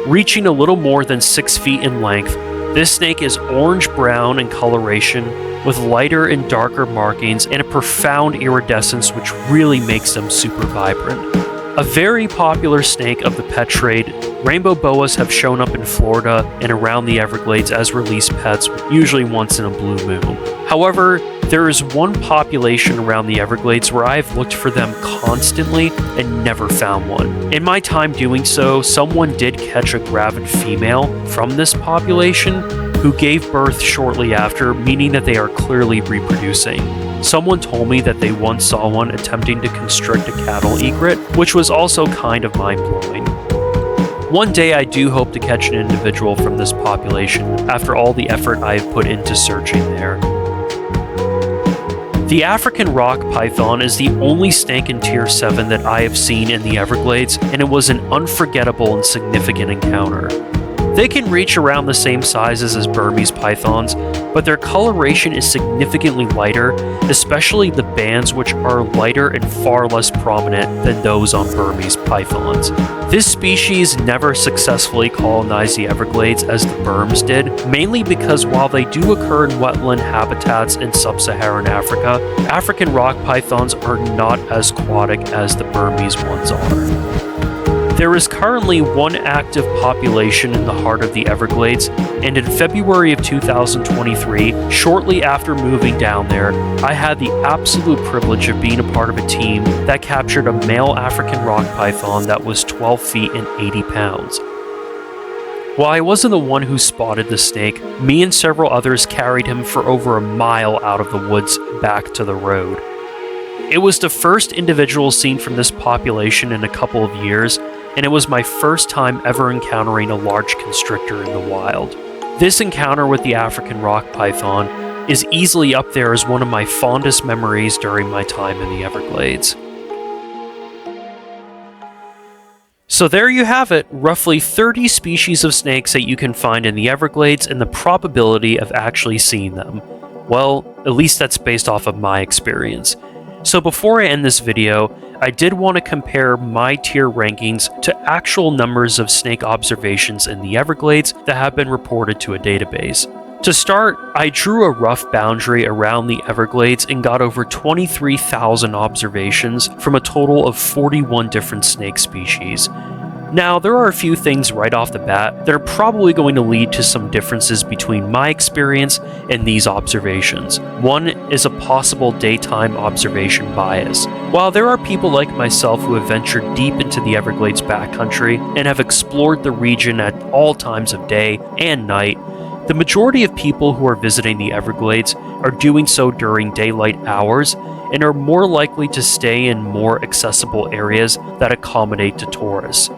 Reaching a little more than 6 feet in length, this snake is orange-brown in coloration, with lighter and darker markings and a profound iridescence which really makes them super vibrant. A very popular snake of the pet trade, rainbow boas have shown up in Florida and around the Everglades as released pets, usually once in a blue moon. However, there is one population around the Everglades where I've looked for them constantly and never found one. In my time doing so, someone did catch a gravid female from this population who gave birth shortly after, meaning that they are clearly reproducing. Someone told me that they once saw one attempting to constrict a cattle egret, which was also kind of mind-blowing. One day I do hope to catch an individual from this population after all the effort I have put into searching there. The African rock python is the only snake in Tier 7 that I have seen in the Everglades, and it was an unforgettable and significant encounter. They can reach around the same sizes as Burmese pythons, but their coloration is significantly lighter, especially the bands, which are lighter and far less prominent than those on Burmese pythons. This species never successfully colonized the Everglades as the Burms did, mainly because while they do occur in wetland habitats in sub-Saharan Africa, African rock pythons are not as aquatic as the Burmese ones are. There is currently one active population in the heart of the Everglades, and in February of 2023, shortly after moving down there, I had the absolute privilege of being a part of a team that captured a male African rock python that was 12 feet and 80 pounds. While I wasn't the one who spotted the snake, me and several others carried him for over a mile out of the woods back to the road. It was the first individual seen from this population in a couple of years, and it was my first time ever encountering a large constrictor in the wild. This encounter with the African rock python is easily up there as one of my fondest memories during my time in the Everglades. So there you have it, roughly 30 species of snakes that you can find in the Everglades and the probability of actually seeing them. Well, at least that's based off of my experience. So before I end this video, I did want to compare my tier rankings to actual numbers of snake observations in the Everglades that have been reported to a database. To start, I drew a rough boundary around the Everglades and got over 23,000 observations from a total of 41 different snake species. Now, there are a few things right off the bat that are probably going to lead to some differences between my experience and these observations. One is a possible daytime observation bias. While there are people like myself who have ventured deep into the Everglades backcountry and have explored the region at all times of day and night, the majority of people who are visiting the Everglades are doing so during daylight hours and are more likely to stay in more accessible areas that accommodate to tourists.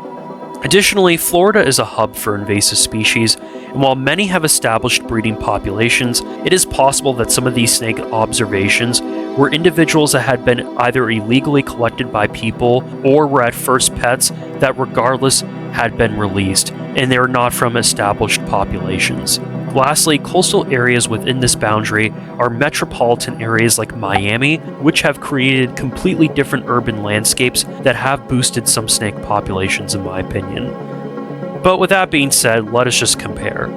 Additionally, Florida is a hub for invasive species, and while many have established breeding populations, it is possible that some of these snake observations were individuals that had been either illegally collected by people or were at first pets that regardless had been released, and they are not from established populations. Lastly, coastal areas within this boundary are metropolitan areas like Miami, which have created completely different urban landscapes that have boosted some snake populations, in my opinion. But with that being said, let us just compare.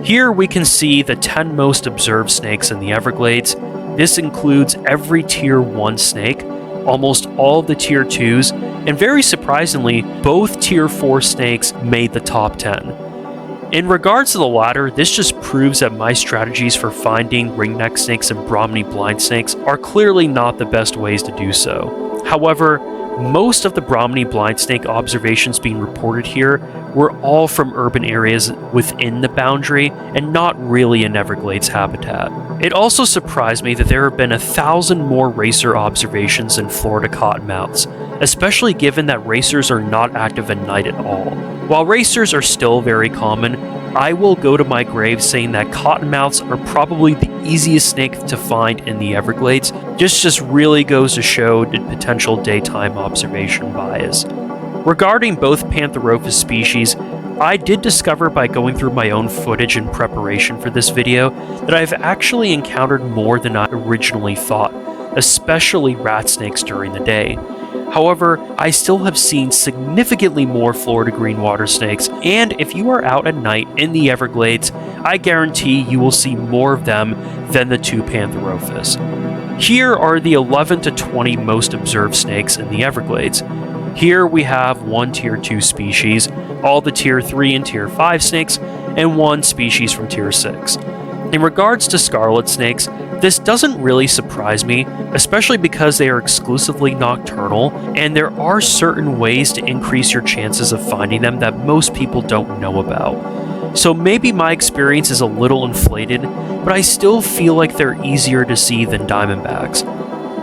Here we can see the 10 most observed snakes in the Everglades. This includes every Tier 1 snake, almost all of the Tier 2s, and very surprisingly, both Tier 4 snakes made the top 10. In regards to the latter, this just proves that my strategies for finding ringneck snakes and Brahminy blind snakes are clearly not the best ways to do so. However, most of the Brahminy blind snake observations being reported here were all from urban areas within the boundary and not really in Everglades habitat. It also surprised me that there have been 1,000 more racer observations in Florida cottonmouths, especially given that racers are not active at night at all. While racers are still very common, I will go to my grave saying that cottonmouths are probably the easiest snake to find in the Everglades. This just really goes to show the potential daytime observation bias. Regarding both Pantherophis species, I did discover by going through my own footage in preparation for this video that I've actually encountered more than I originally thought, especially rat snakes during the day. However, I still have seen significantly more Florida green water snakes, and if you are out at night in the Everglades, I guarantee you will see more of them than the two Pantherophis. Here are the 11 to 20 most observed snakes in the Everglades. Here we have one Tier 2 species, all the Tier 3 and Tier 5 snakes, and one species from Tier 6. In regards to scarlet snakes, this doesn't really surprise me, especially because they are exclusively nocturnal, and there are certain ways to increase your chances of finding them that most people don't know about. So maybe my experience is a little inflated, but I still feel like they're easier to see than diamondbacks.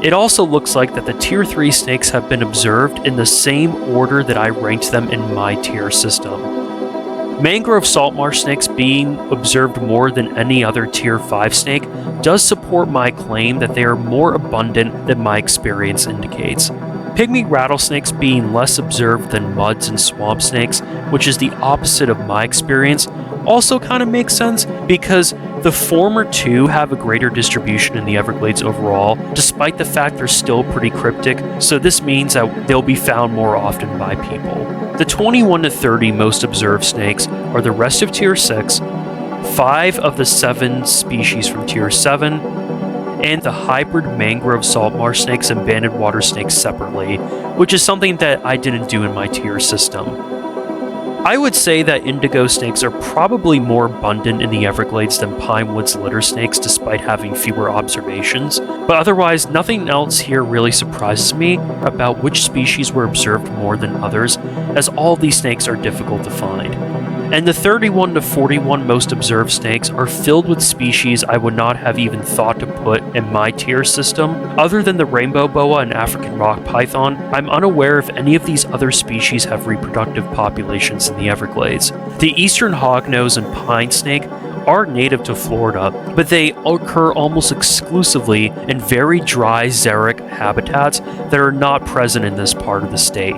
It also looks like that the Tier 3 snakes have been observed in the same order that I ranked them in my tier system. Mangrove saltmarsh snakes being observed more than any other Tier 5 snake does support my claim that they are more abundant than my experience indicates. Pygmy rattlesnakes being less observed than muds and swamp snakes, which is the opposite of my experience, also kind of makes sense because the former two have a greater distribution in the Everglades overall, despite the fact they're still pretty cryptic, so this means that they'll be found more often by people. The 21 to 30 most observed snakes are the rest of Tier 6, 5 of the 7 species from Tier 7, and the hybrid mangrove saltmarsh snakes and banded water snakes separately, which is something that I didn't do in my tier system. I would say that indigo snakes are probably more abundant in the Everglades than pine woods litter snakes despite having fewer observations, but otherwise nothing else here really surprises me about which species were observed more than others, as all these snakes are difficult to find. And the 31 to 41 most observed snakes are filled with species I would not have even thought to put in my tier system. Other than the rainbow boa and African rock python, I'm unaware if any of these other species have reproductive populations in the Everglades. The eastern hognose and pine snake are native to Florida, but they occur almost exclusively in very dry xeric habitats that are not present in this part of the state.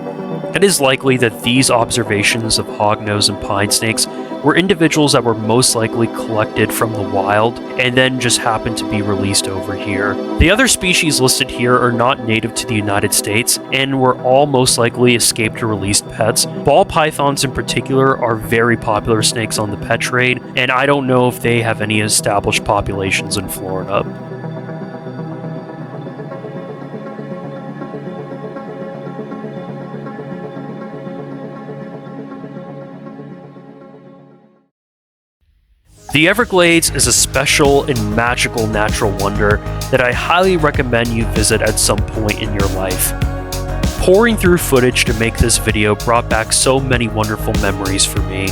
It is likely that these observations of hognose and pine snakes were individuals that were most likely collected from the wild and then just happened to be released over here. The other species listed here are not native to the United States and were all most likely escaped or released pets. Ball pythons in particular are very popular snakes on the pet trade, and I don't know if they have any established populations in Florida. The Everglades is a special and magical natural wonder that I highly recommend you visit at some point in your life. Pouring through footage to make this video brought back so many wonderful memories for me.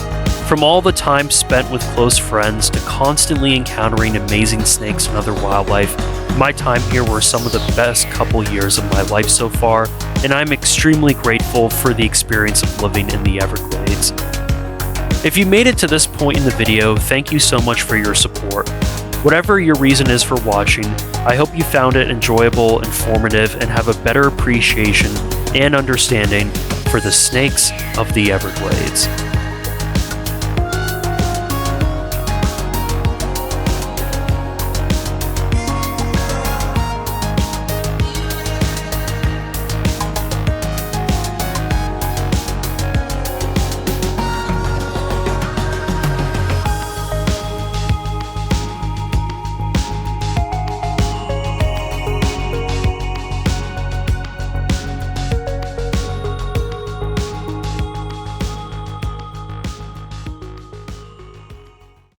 From all the time spent with close friends to constantly encountering amazing snakes and other wildlife, my time here were some of the best couple years of my life so far, and I'm extremely grateful for the experience of living in the Everglades. If you made it to this point in the video, thank you so much for your support. Whatever your reason is for watching, I hope you found it enjoyable, informative, and have a better appreciation and understanding for the snakes of the Everglades.